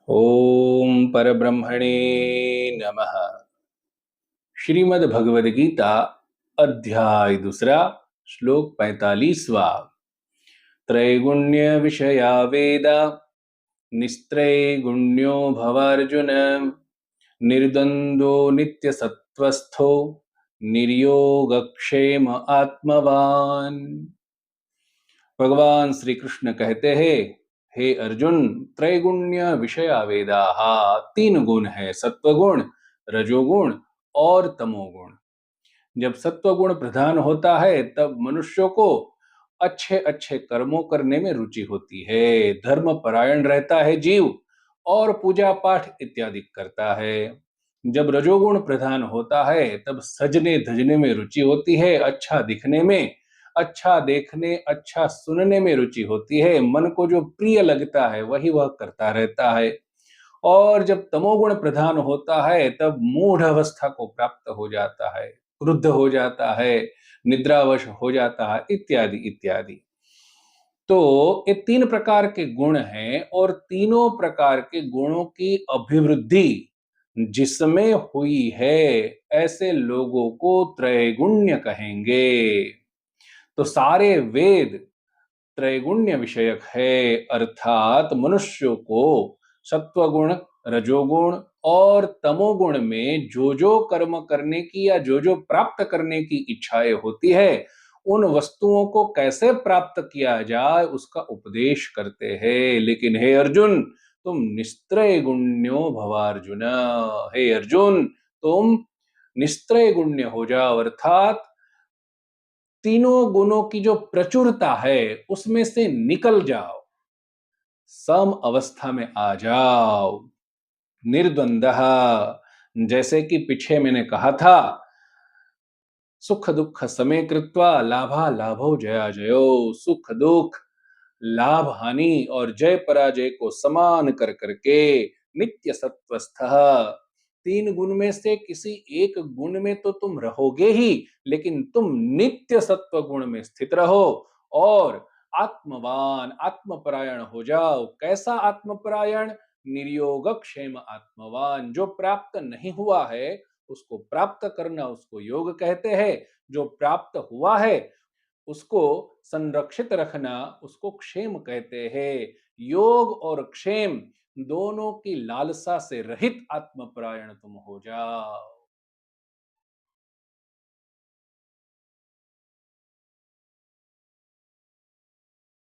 ओम परब्रह्मणे नमः। श्रीमद् भगवद गीता अध्याय दूसरा श्लोक 45वां। त्रैगुण्य विषया वेदा निस्त्रैगुण्यो भवार्जुन निर्द्वन्द्वो नित्यसत्त्वस्थो निर्योगक्षेम आत्मवान। भगवान श्री कृष्ण कहते हैं, हे अर्जुन, त्रैगुण्य विषया वेदाः, तीन गुण है, सत्वगुण, रजोगुण और तमोगुण। जब सत्वगुण प्रधान होता है तब मनुष्यों को अच्छे अच्छे कर्मों करने में रुचि होती है, धर्म परायण रहता है जीव और पूजा पाठ इत्यादि करता है। जब रजोगुण प्रधान होता है तब सजने धजने में रुचि होती है, अच्छा दिखने में, अच्छा देखने, अच्छा सुनने में रुचि होती है, मन को जो प्रिय लगता है वही वह करता रहता है। और जब तमोगुण प्रधान होता है तब मूढ़ अवस्था को प्राप्त हो जाता है, क्रुद्ध हो जाता है, निद्रावश हो जाता है, इत्यादि इत्यादि। तो ये तीन प्रकार के गुण हैं और तीनों प्रकार के गुणों की अभिवृद्धि जिसमें हुई है ऐसे लोगों को त्रैगुण्य कहेंगे। तो सारे वेद त्रैगुण्य विषयक है, अर्थात मनुष्य को सत्वगुण, रजोगुण और तमोगुण में जो जो कर्म करने की या जो जो प्राप्त करने की इच्छाएं होती है उन वस्तुओं को कैसे प्राप्त किया जाए उसका उपदेश करते हैं। लेकिन हे अर्जुन, तुम निस्त्रय गुण्यो भवार्जुन, हे अर्जुन, तुम निस्त्रय गुण्य हो जाओ, अर्थात तीनों गुणों की जो प्रचुरता है उसमें से निकल जाओ, सम अवस्था में आ जाओ। निर्द्वंदः, जैसे कि पीछे मैंने कहा था, सुख दुख समे कृत्वा लाभा लाभो जया जयो, सुख दुख, लाभ हानि और जय पराजय को समान कर करके नित्य सत्वस्थ, तीन गुण में से किसी एक गुण में तो तुम रहोगे ही, लेकिन तुम नित्य सत्व गुण में स्थित रहो और आत्मवान, आत्मपरायण हो जाओ। कैसा आत्मपरायण? निर्योग क्षेम आत्मवान। जो प्राप्त नहीं हुआ है उसको प्राप्त करना, उसको योग कहते हैं। जो प्राप्त हुआ है उसको संरक्षित रखना, उसको क्षेम कहते हैं। योग और क्षेम दोनों की लालसा से रहित आत्मपरायण तुम हो जाओ।